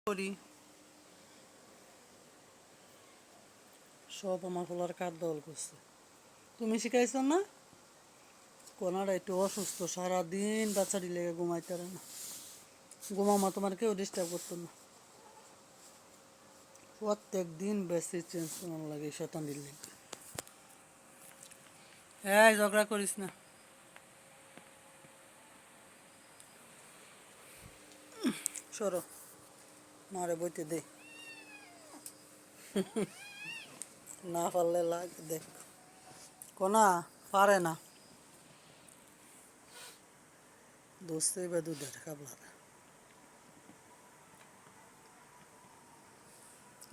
করি সব আমার ফলার কার দল করছে। তুমি শিখাইছো না? কোনারা একটু অসুস্থ, সারাদিন বাচ্চাটি লেগে ঘুমাইতে পারে না। ঘুমামা তোমার কেউ ডিস্টার্ব করতো না। প্রত্যেক দিন বেশি চেঞ্জ করার লাগে শতানির লেগে। হ্যাঁ, ঝগড়া করিস না। সরো, মারে বইতে দে। না পারলে লাগ দেখ। কোনা পারে না, দোস্তে বা দুধের কাবলার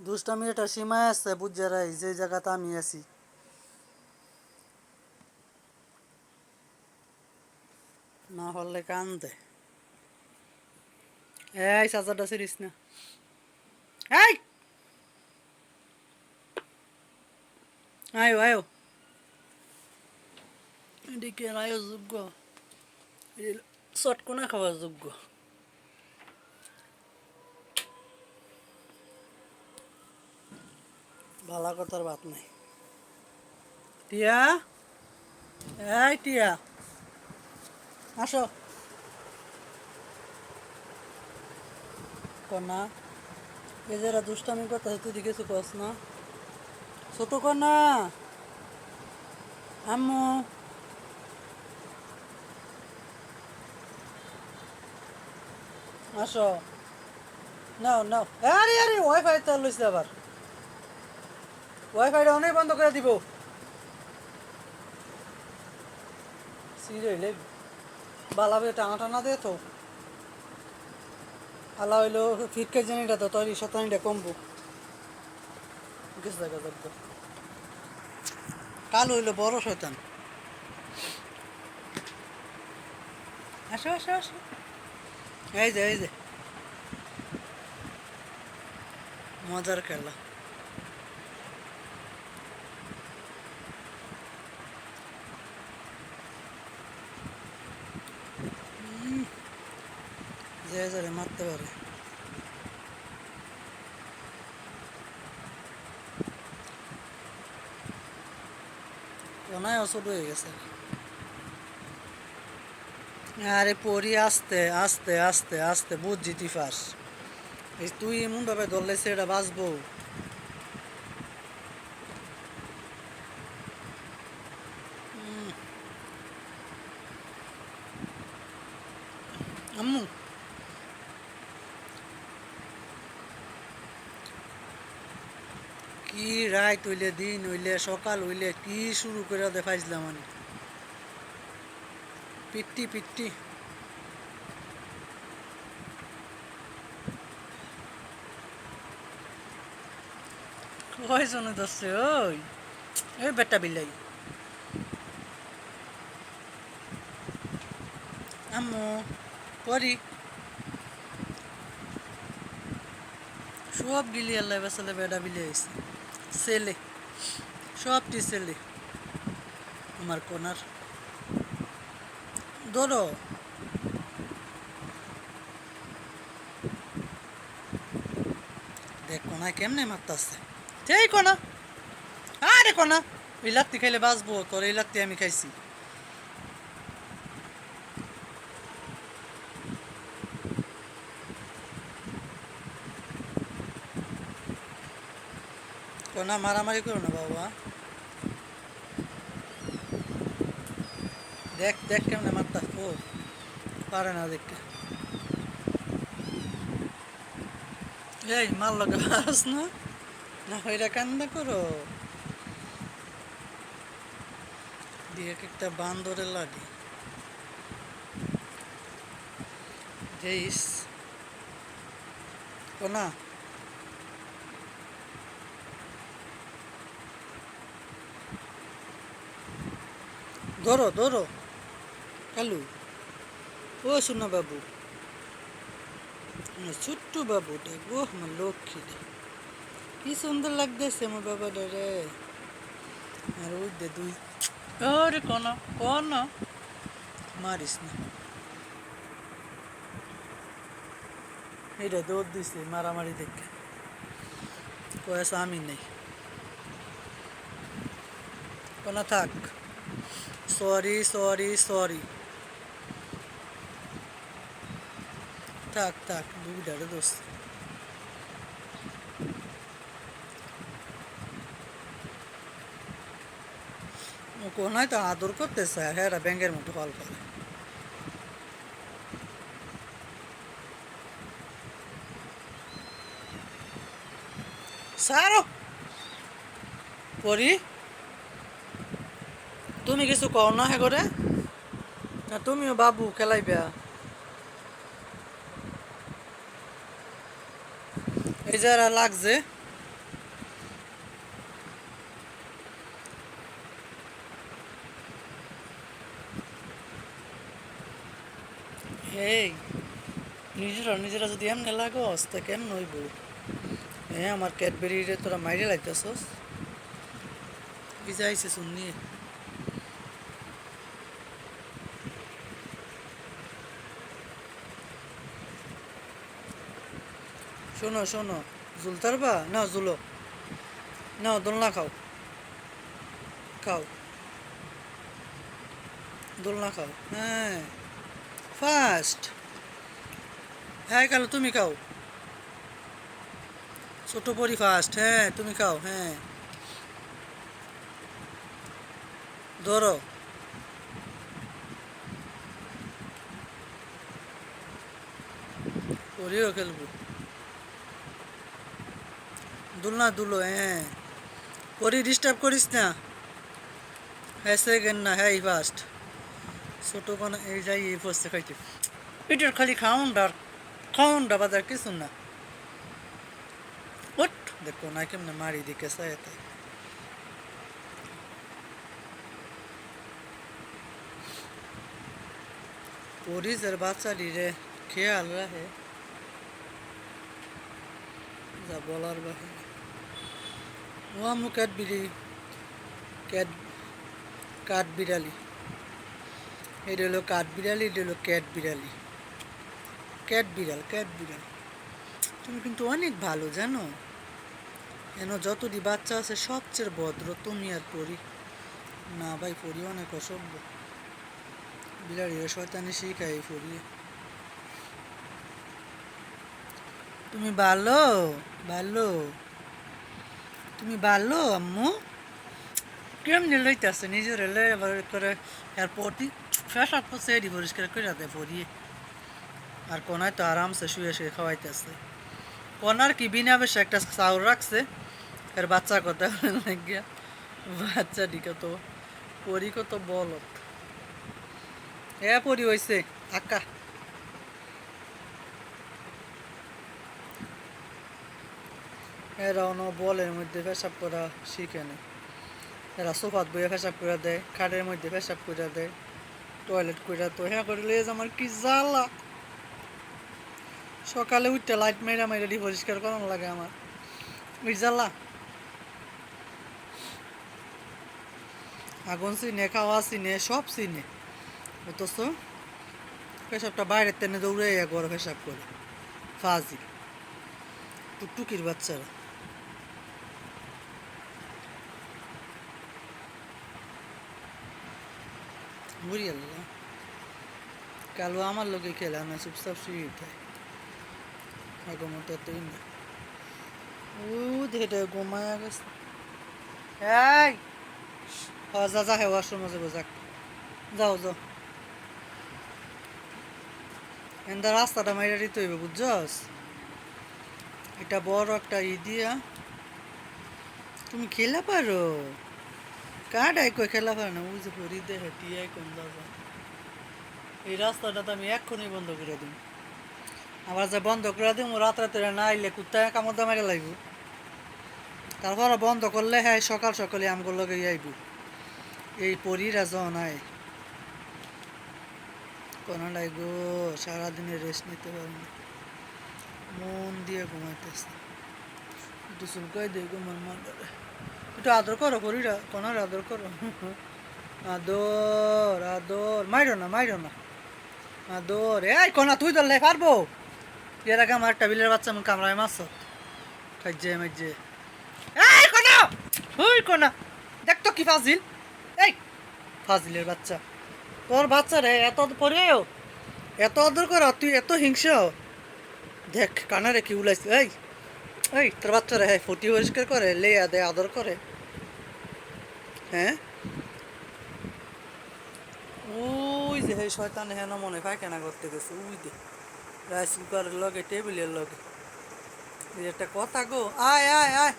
দুষ্টামি এটা সীমায় আছে, বুঝে রাই যে জায়গাতে আমি আছি। না পারলে কান দে। এই সাজাটা সিরিস না। এই আয়ো আয়ো, এদিকে আয়ো যোগ্য, চটকোনা খাওয়ার যোগ্য। ভালা কথার বাত নাই। টিয়া, এই টিয়া, আসো। কন্যা, এই যারা দুষ্টামি করতেছে তুই কিছু কস না? ছোট কন্যা, আম্মু, আসো। নাও নাও, আরে আরে ওয়াইফাই তো লইছে আবার। ওয়াইফাইটা অনেক বন্ধ করে দিব। সিরিয়ালে বালাবে টানা টানা দে তো। আলা হইলো ফিটকে জানিটা তো তোর শতানিটা কমবো। গেছে দেখা যাক। কাল হইলো বড় শয়তান। আসো আসো আসো, এই যে এই যে মজার খেলা। যে যারে মারতে পারে। কোনায় অসুখ হয়ে গেছে। আরে পড়ি, আস্তে আস্তে আস্তে আস্তে বুঝ জিতি ফাস। এই তুই এমন ভাবে ধরলে সেটা বাঁচবো। আম্মু, কি রাত হইলে দিন হইলে সকাল হইলে কি শুরু করে দেখাইছিলাম আমি। পিট্টি পিট্টি কয়জনে ধরছে? ওই ওই বেটা বিলাই। আম্মু পরি সব গিলি আল্লাহ বাসালে বেটা বিলে আইছে। ছেলে, সবটি ছেলে আমার কোনার। ধরো, দেখ কোনায় কেমনে মারতাছে। সেই কোনা, আরে কোনা, এই লাত্তি খাইলে বাঁচবো? তোর এই লাত্তি আমি খাইছি। কোনা মারামারি করো না বাবা। দেখ দেখ কেমনে মারতা। ও পারে না দেখতে। এই মার লগে পারস না? না হইরা কান্দা করো। দিয়ে একটা বান্দরের লাগে যেইস কোনা। ধরো ধরো, কালু, ও শোনা বাবু, আমার ছোট্ট বাবুটা গো, আমার লক্ষ্মীটা কি সুন্দর লাগতেছে আমার বাবাটা রে। আর ওই দে দুই, ওরে কোনা কোনা, মারিস না। এটা দৌড় দিছে মারামারি দেখে, কয়েছে আমি নেই, কোনা থাক, সরি সরি সরি, থাক থাক দুইটারে দোষ। কোনায় তো আদর করতেছে আর হ্যাঁ ব্যাঙ্গের মতো ফল করে। সারো পরি, তুমি কিছু কও না হ্যাঁ করে, না তুমিও বাবু খেলাইবা, এই যারা লাগছে এই নিজেরা নিজেরা যদি এমনি লাগস তা কেমন হইব? হ্যাঁ আমার ক্যাডবেরিরে তোরা মাইরে লাগতেছস, ভিজাইছে শুননি। শোনো শোনো, জুলতার বা না জুলো, না দোলনা খাও, খাও দোলনা খাও, হ্যাঁ ফার্স্ট, হ্যাঁ কালো তুমি খাও, ছোট পরি ফার্স্ট, হ্যাঁ তুমি খাও, হ্যাঁ ধরো, পরিও খেলবো, দোলনা দুলো, হ্যাঁ পরি ডিস্টার্ব করিস না, হ্যাঁ সেকেন্ড না হ্যাঁ ফার্স্ট, ছোট কোনো এই যাই এই ফসতে খাইতে, এটার খালি খাউন্ডা বাজার কিছু না, ওট দেখো না কেমনে মারি দিকে সাথে, পরিসের বাচ্চাটি রে খেয়াল রাখে যা বলার বাহিরে। ও আমু ক্যাট বিড়ি, ক্যাট কাঠ বিড়ালি, এটা হলো কাঠ বিড়ালি, এটা হলো ক্যাট বিড়ালি, ক্যাট বিড়াল ক্যাট বিড়াল। তুমি কিন্তু অনেক ভালো জানো, এন যতটি বাচ্চা আছে সবচেয়ে ভদ্র তুমি আর পরি, না ভাই পরি অনেক অসভ্য, বিড়ালিরা শয়তানি শিখাই পরি, তুমি ভালো ভালো, তুমি ভালো আম্মু, কেমনি লইতেছে নিজের এলে এবার করে, আর পটি ফ্রেশ আপ করছে এডি পরিষ্কার করে দেয় পরিয়ে, আর কোনায় তো আরামসে শুয়ে শুয়ে খাওয়াইতেছে, কোনার কি বিনা বেশে একটা চাউল রাখছে, এর বাচ্চা কথা লাগিয়া, বাচ্চাটি কত পরি কত বলত, এ পরি হয়েছে আকা, এরা অন বলের মধ্যে পেশাব করা শিখে নেয়, এরা সোফাত বইয়ে পেশাব করে দেয়, খাটের মধ্যে পেশাব করে দেয়, টয়লেট করে, তো হ্যাঁ করে লেজ আমার কি জ্বালা, সকালে উঠতে লাইট মেরা মেরা দি পরিষ্কার করানো লাগে আমার, ওই জ্বালা, আগুন চিনে খাওয়া চিনে সব চিনে, অথচ পেশাবটা বাইরের টেনে দৌড়ে ঘরে পেশাব করে, ফাজিল টুকটুকির বাচ্চারা। বুড়ি আল্লাহ কালো আমার লোকে খেলা না চুপচাপ শুয়ে উঠে, আগমত এতই না, ও ধেটে ঘুমায় গেছে, এই যা যা হে ওয়াশরুমে যাবো যাক, যাও যাও, এন্দা রাস্তাটা মাইরা দিতে হইবে বুঝছস, এটা বড় একটা দিয়া, তুমি খেলা পারো, কাঠ কই খেলা পারো না, ওই যে ভরি দে হেঁটি কোন যাবো, এই রাস্তাটা তো আমি এক্ষুনি বন্ধ করে দিই, আবার যে বন্ধ করে দিই রাত রাতে না আইলে কুত্তায় কামড় মারে লাগবো, তারপর বন্ধ করলে হ্যাঁ সকাল সকালে আমগুলো লগে আইব, এই পরীরা নাই কোনো নাই গো, সারাদিনে রেস্ট নিতে পারি না, মন দিয়ে ঘুমাইতেছে, একটু চুলকাই দিয়ে ঘুমার মন, একটু আদর করো পরীরা, কোনার আদর করো, আদর আদর, মাইরো না আদর, এই কোনা তুই ধরলে পারবো, এর আগে আমার একটা বিলের বাচ্চা মুখ কামড়ায় মাছ খাইছে মাইছে এই কোনা ওই কোনা দেখ তো কি ফাজিল এই ফাজিলের বাচ্চা তোর বাচ্চা রে এত পরেও এত আদর কর তুই এত হিংসা দেখ কানারে কি উলাইছে এই এই তোর বাচ্চা রে ফুটি পরিষ্কার করে লেয়া দেয় আদর করে হ্যাঁ ওই যে হে শয়তান হেন মনে পায়খানা করতে গেছে ওই দে রাইস কুকারের লগে টেবিলের লগে এই একটা কথা গো আয় আয় আয়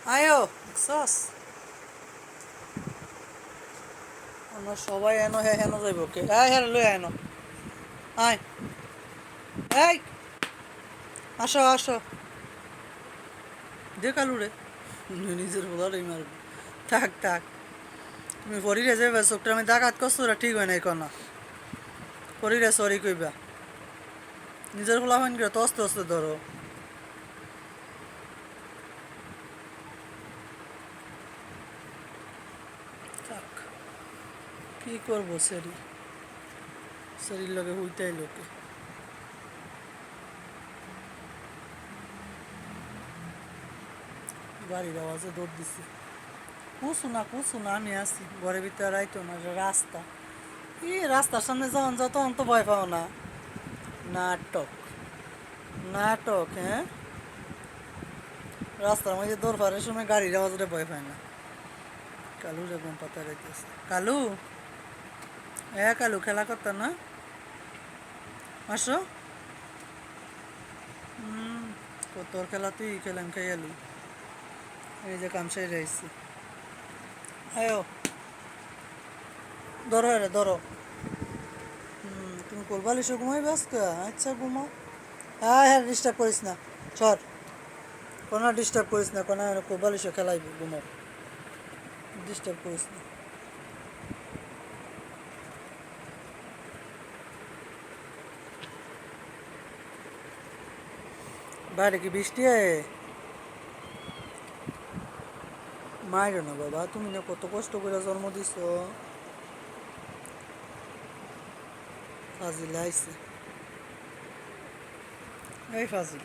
আয়ো সস আমরা সবাই এনো হ্যাঁ হেন যাইব কে আয় হ্যাঁ লই এনো আয় এই আসো আসো দেখালু রে নিজের বলারই মারব থাক থাক তুমি পরিরে যাবে চোখটা আমি ডাকাত করছো ঠিক হয় নাই কনা পরিরে সরি কইবা নিজের ফোলা ফান করে তস্ত তস্তে ধরো থাক কি করবো সেরি সেরির লগে হইতাই লোকে গাড়ির আওয়াজে দৌড় দিছি কুসু না আমি আছি ঘরের ভিতরে রাইতো না রাস্তা রাস্তার সামনে যখন যাও তখন তো ভয় পাও না নাটক নাটক হ্যাঁ রাস্তার মধ্যে দৌড় ফারের সময় গাড়ির আওয়াজে ভয় পায় না কালু রে ঘুম পাতা রাইতেছে কালু কালু খেলা করতাম না আসো তোর খেলা তুই খেলাম খাই আলু এই যে কামসাই রয়েছি আয়ো ধরো রে ধরো তুমি কোলবালিশে ঘুমাই ব্যস্ত আচ্ছা ঘুমাও হ্যাঁ ডিস্টার্ব করিস না চল কোনো ডিস্টার্ব করিস না কোনো কোলবালিশে খেলাইবি ঘুমাও ডিস্টার্ব করিস না বাইরে কি বৃষ্টি মায়ের না বাবা তুমি না কত কষ্ট করে জন্ম দিছ ফাজিল আইছে এই ফাজিল